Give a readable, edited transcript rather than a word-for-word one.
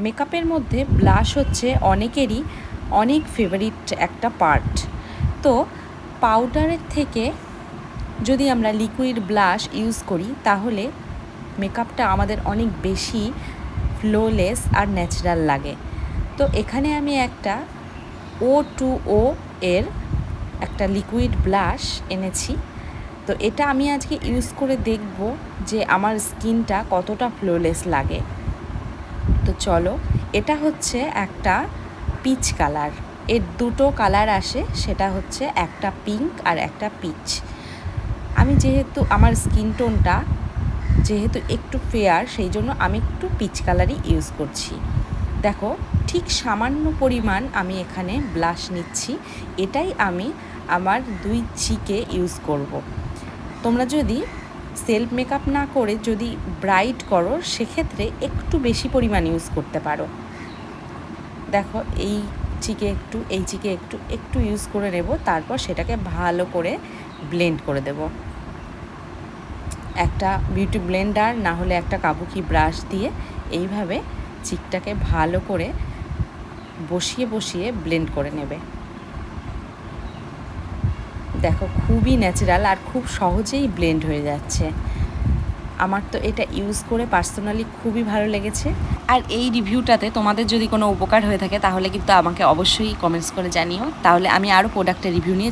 মেকআপের মধ্যে ব্লাশ হচ্ছে অনেকেরই অনেক ফেভারিট একটা পার্ট। তো পাউডারের থেকে যদি আমরা লিকুইড ব্লাশ ইউজ করি তাহলে মেকআপটা আমাদের অনেক বেশি ফ্লোলেস আর ন্যাচারাল লাগে। তো এখানে আমি একটা O2O এর একটা লিকুইড ব্লাশ এনেছি। তো এটা আমি আজকে ইউজ করে দেখব যে আমার স্কিনটা কতটা ফ্লোলেস লাগে। তো চলো, এটা হচ্ছে একটা পিচ কালার। এর দুটো কালার আসে, সেটা হচ্ছে একটা পিঙ্ক আর একটা পিচ। আমি যেহেতু আমার স্কিন টোনটা যেহেতু একটু ফেয়ার, সেই জন্য আমি একটু পিচ কালারই ইউজ করছি। দেখো, ঠিক সামান্য পরিমাণ আমি এখানে ব্লাশ নিচ্ছি। এটাই আমি আমার 2 চিকে ইউজ করব। তোমরা যদি সেলফ মেকআপ না করে যদি ব্রাইট করো সেক্ষেত্রে একটু বেশি পরিমাণ ইউজ করতে পারো। দেখো, এই চিকে একটু ইউজ করে নেব, তারপর সেটাকে ভালো করে ব্লেন্ড করে দেব। একটা বিউটি ব্লেন্ডার না হলে একটা কাবুকি ব্রাশ দিয়ে এইভাবে চিকটাকে ভালো করে বসিয়ে ব্লেন্ড করে নেবে। দেখো, খুবই ন্যাচারাল আর খুব সহজেই ব্লেন্ড হয়ে যাচ্ছে। আমার তো এটা ইউজ করে পার্সোনালি খুবই ভালো লেগেছে। আর এই রিভিউটাতে তোমাদের যদি কোনো উপকার হয়ে থাকে তাহলে কিন্তু আমাকে অবশ্যই কমেন্টস করে জানিও, তাহলে আমি আরও প্রোডাক্টের রিভিউ নিয়ে